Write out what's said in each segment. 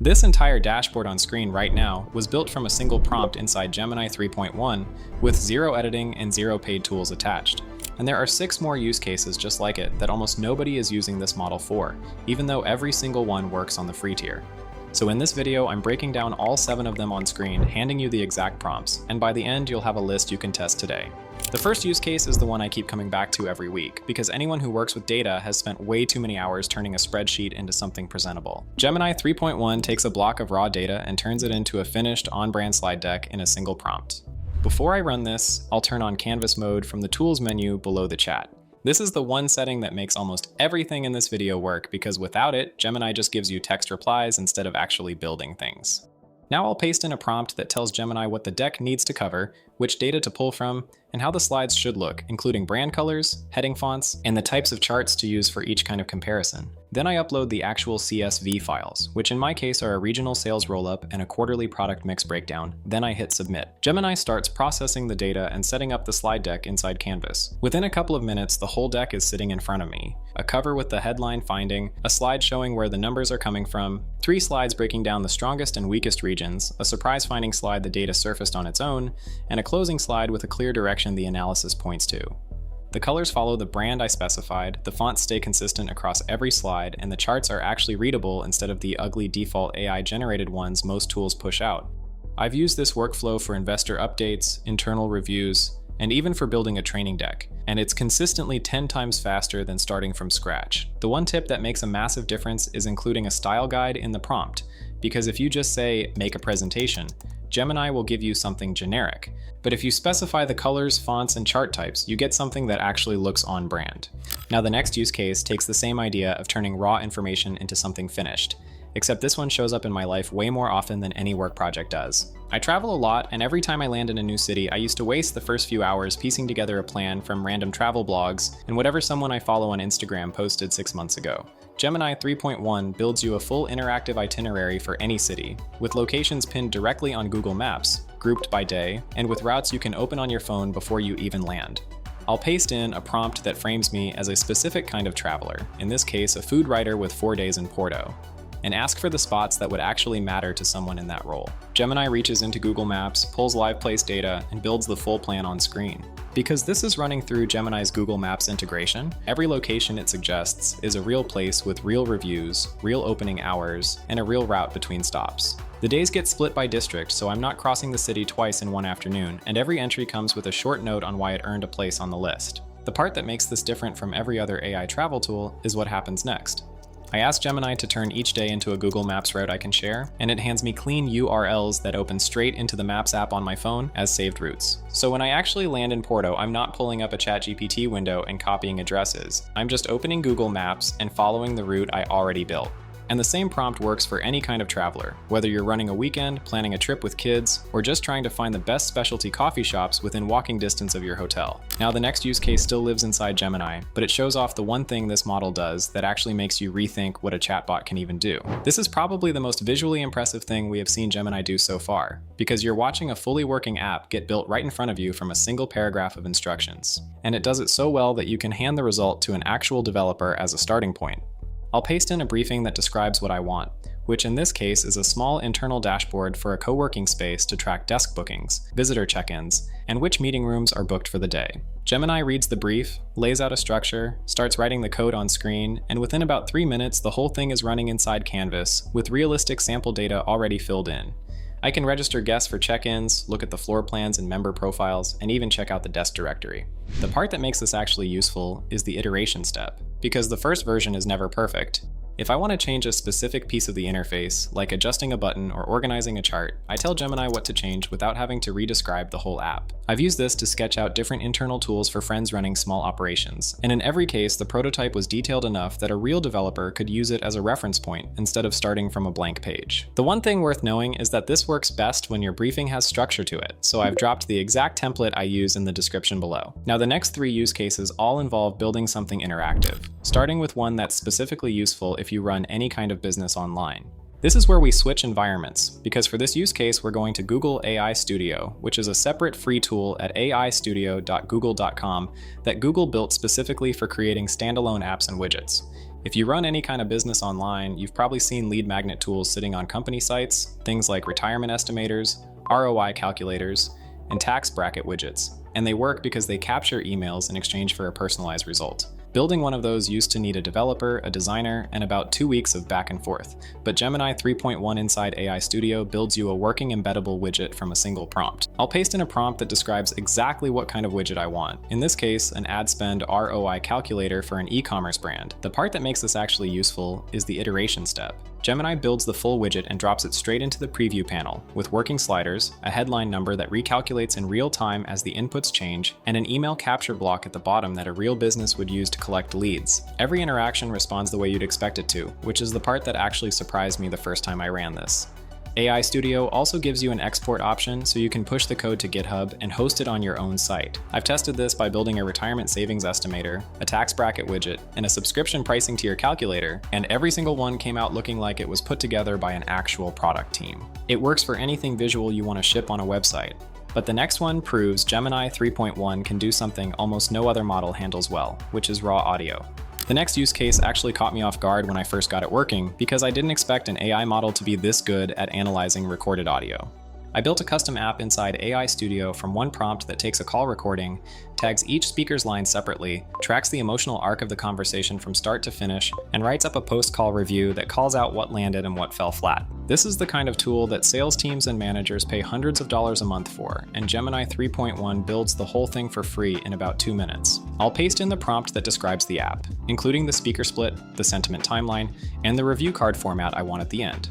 This entire dashboard on screen right now was built from a single prompt inside Gemini 3.1 with zero editing and zero paid tools attached. And there are 6 more use cases just like it that almost nobody is using this model for, even though every single one works on the free tier. So in this video, I'm breaking down all 7 of them on screen, handing you the exact prompts, and by the end you'll have a list you can test today. The first use case is the one I keep coming back to every week, because anyone who works with data has spent way too many hours turning a spreadsheet into something presentable. Gemini 3.1 takes a block of raw data and turns it into a finished on-brand slide deck in a single prompt. Before I run this, I'll turn on Canvas mode from the Tools menu below the chat. This is the one setting that makes almost everything in this video work, because without it, Gemini just gives you text replies instead of actually building things. Now I'll paste in a prompt that tells Gemini what the deck needs to cover, which data to pull from, and how the slides should look, including brand colors, heading fonts, and the types of charts to use for each kind of comparison. Then I upload the actual CSV files, which in my case are a regional sales rollup and a quarterly product mix breakdown. Then I hit submit. Gemini starts processing the data and setting up the slide deck inside Canvas. Within a couple of minutes, the whole deck is sitting in front of me. A cover with the headline finding, a slide showing where the numbers are coming from, 3 slides breaking down the strongest and weakest regions, a surprise finding slide the data surfaced on its own, and a closing slide with a clear direction the analysis points to. The colors follow the brand I specified, the fonts stay consistent across every slide, and the charts are actually readable instead of the ugly default AI-generated ones most tools push out. I've used this workflow for investor updates, internal reviews, and even for building a training deck, and it's consistently 10 times faster than starting from scratch. The one tip that makes a massive difference is including a style guide in the prompt, because if you just say, "make a presentation," Gemini will give you something generic. But if you specify the colors, fonts, and chart types, you get something that actually looks on brand. Now the next use case takes the same idea of turning raw information into something finished, except this one shows up in my life way more often than any work project does. I travel a lot, and every time I land in a new city, I used to waste the first few hours piecing together a plan from random travel blogs and whatever someone I follow on Instagram posted 6 months ago. Gemini 3.1 builds you a full interactive itinerary for any city, with locations pinned directly on Google Maps, grouped by day, and with routes you can open on your phone before you even land. I'll paste in a prompt that frames me as a specific kind of traveler, in this case a food writer with 4 days in Porto, and ask for the spots that would actually matter to someone in that role. Gemini reaches into Google Maps, pulls live place data, and builds the full plan on screen. Because this is running through Gemini's Google Maps integration, every location it suggests is a real place with real reviews, real opening hours, and a real route between stops. The days get split by district, so I'm not crossing the city twice in one afternoon, and every entry comes with a short note on why it earned a place on the list. The part that makes this different from every other AI travel tool is what happens next. I ask Gemini to turn each day into a Google Maps route I can share, and it hands me clean URLs that open straight into the Maps app on my phone as saved routes. So when I actually land in Porto, I'm not pulling up a ChatGPT window and copying addresses. I'm just opening Google Maps and following the route I already built. And the same prompt works for any kind of traveler, whether you're running a weekend, planning a trip with kids, or just trying to find the best specialty coffee shops within walking distance of your hotel. Now the next use case still lives inside Gemini, but it shows off the one thing this model does that actually makes you rethink what a chatbot can even do. This is probably the most visually impressive thing we have seen Gemini do so far, because you're watching a fully working app get built right in front of you from a single paragraph of instructions. And it does it so well that you can hand the result to an actual developer as a starting point. I'll paste in a briefing that describes what I want, which in this case is a small internal dashboard for a co-working space to track desk bookings, visitor check-ins, and which meeting rooms are booked for the day. Gemini reads the brief, lays out a structure, starts writing the code on screen, and within about 3 minutes the whole thing is running inside Canvas, with realistic sample data already filled in. I can register guests for check-ins, look at the floor plans and member profiles, and even check out the desk directory. The part that makes this actually useful is the iteration step, because the first version is never perfect. If I want to change a specific piece of the interface, like adjusting a button or organizing a chart, I tell Gemini what to change without having to redescribe the whole app. I've used this to sketch out different internal tools for friends running small operations, and in every case the prototype was detailed enough that a real developer could use it as a reference point instead of starting from a blank page. The one thing worth knowing is that this works best when your briefing has structure to it, so I've dropped the exact template I use in the description below. Now the next 3 use cases all involve building something interactive, starting with one that's specifically useful if you run any kind of business online. This is where we switch environments, because for this use case we're going to Google AI Studio, which is a separate free tool at aistudio.google.com that Google built specifically for creating standalone apps and widgets. If you run any kind of business online, you've probably seen lead magnet tools sitting on company sites, things like retirement estimators, ROI calculators, and tax bracket widgets, and they work because they capture emails in exchange for a personalized result. Building one of those used to need a developer, a designer, and about 2 weeks of back and forth, but Gemini 3.1 inside AI Studio builds you a working embeddable widget from a single prompt. I'll paste in a prompt that describes exactly what kind of widget I want. In this case, an ad spend ROI calculator for an e-commerce brand. The part that makes this actually useful is the iteration step. Gemini builds the full widget and drops it straight into the preview panel, with working sliders, a headline number that recalculates in real time as the inputs change, and an email capture block at the bottom that a real business would use to collect leads. Every interaction responds the way you'd expect it to, which is the part that actually surprised me the first time I ran this. AI Studio also gives you an export option so you can push the code to GitHub and host it on your own site. I've tested this by building a retirement savings estimator, a tax bracket widget, and a subscription pricing tier calculator, and every single one came out looking like it was put together by an actual product team. It works for anything visual you want to ship on a website. But the next one proves Gemini 3.1 can do something almost no other model handles well, which is raw audio. The next use case actually caught me off guard when I first got it working because I didn't expect an AI model to be this good at analyzing recorded audio. I built a custom app inside AI Studio from one prompt that takes a call recording, tags each speaker's line separately, tracks the emotional arc of the conversation from start to finish, and writes up a post-call review that calls out what landed and what fell flat. This is the kind of tool that sales teams and managers pay hundreds of dollars a month for, and Gemini 3.1 builds the whole thing for free in about 2 minutes. I'll paste in the prompt that describes the app, including the speaker split, the sentiment timeline, and the review card format I want at the end.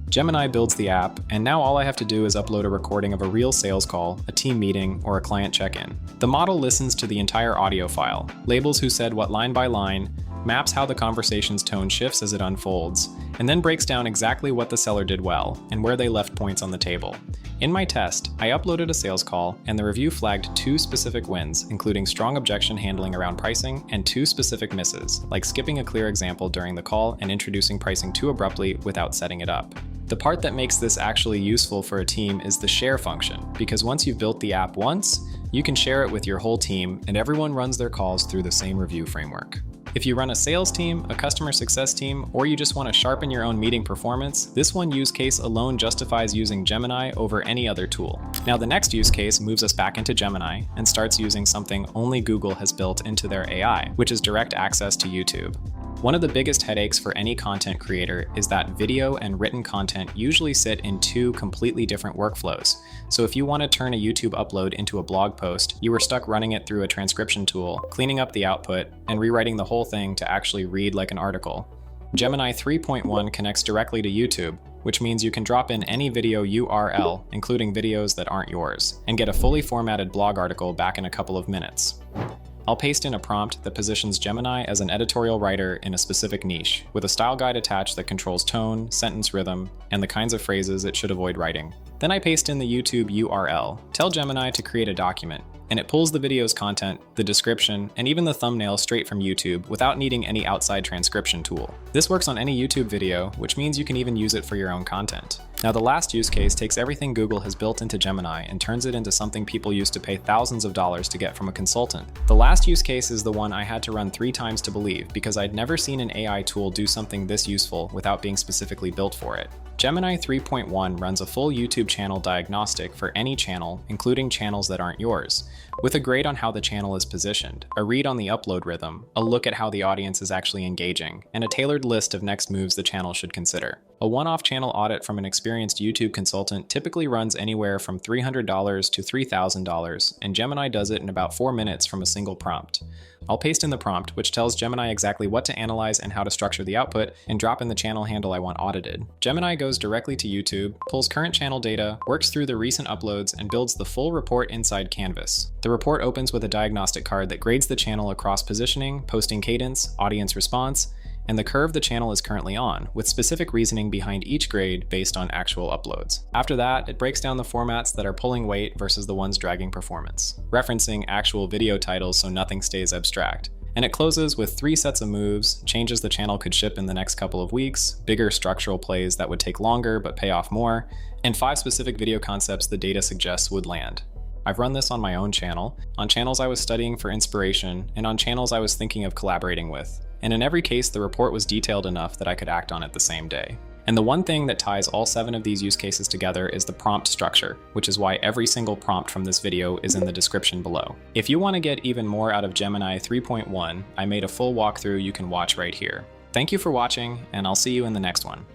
Gemini builds the app, and now all I have to do is upload a recording of a real sales call, a team meeting, or a client check-in. The model listens to the entire audio file, labels who said what line by line, maps how the conversation's tone shifts as it unfolds, and then breaks down exactly what the seller did well and where they left points on the table. In my test, I uploaded a sales call, and the review flagged 2 specific wins, including strong objection handling around pricing, and 2 specific misses, like skipping a clear example during the call and introducing pricing too abruptly without setting it up. The part that makes this actually useful for a team is the share function, because once you've built the app once, you can share it with your whole team, and everyone runs their calls through the same review framework. If you run a sales team, a customer success team, or you just want to sharpen your own meeting performance, this one use case alone justifies using Gemini over any other tool. Now the next use case moves us back into Gemini and starts using something only Google has built into their AI, which is direct access to YouTube. One of the biggest headaches for any content creator is that video and written content usually sit in 2 completely different workflows. So if you want to turn a YouTube upload into a blog post, you are stuck running it through a transcription tool, cleaning up the output, and rewriting the whole thing to actually read like an article. Gemini 3.1 connects directly to YouTube, which means you can drop in any video URL, including videos that aren't yours, and get a fully formatted blog article back in a couple of minutes. I'll paste in a prompt that positions Gemini as an editorial writer in a specific niche, with a style guide attached that controls tone, sentence rhythm, and the kinds of phrases it should avoid writing. Then I paste in the YouTube URL, tell Gemini to create a document, and it pulls the video's content, the description, and even the thumbnail straight from YouTube without needing any outside transcription tool. This works on any YouTube video, which means you can even use it for your own content. Now the last use case takes everything Google has built into Gemini and turns it into something people used to pay thousands of dollars to get from a consultant. The last use case is the one I had to run 3 times to believe because I'd never seen an AI tool do something this useful without being specifically built for it. Gemini 3.1 runs a full YouTube channel diagnostic for any channel, including channels that aren't yours, with a grade on how the channel is positioned, a read on the upload rhythm, a look at how the audience is actually engaging, and a tailored list of next moves the channel should consider. A one-off channel audit from an experienced YouTube consultant typically runs anywhere from $300 to $3,000, and Gemini does it in about 4 minutes from a single prompt. I'll paste in the prompt, which tells Gemini exactly what to analyze and how to structure the output, and drop in the channel handle I want audited. Gemini goes directly to YouTube, pulls current channel data, works through the recent uploads, and builds the full report inside Canvas. The report opens with a diagnostic card that grades the channel across positioning, posting cadence, audience response, and the curve the channel is currently on, with specific reasoning behind each grade based on actual uploads. After that, it breaks down the formats that are pulling weight versus the ones dragging performance, referencing actual video titles so nothing stays abstract. And it closes with 3 sets of moves, changes the channel could ship in the next couple of weeks, bigger structural plays that would take longer but pay off more, and 5 specific video concepts the data suggests would land. I've run this on my own channel, on channels I was studying for inspiration, and on channels I was thinking of collaborating with. and in every case the report was detailed enough that I could act on it the same day. And the one thing that ties all 7 of these use cases together is the prompt structure, which is why every single prompt from this video is in the description below. If you want to get even more out of Gemini 3.1, I made a full walkthrough you can watch right here. Thank you for watching, and I'll see you in the next one.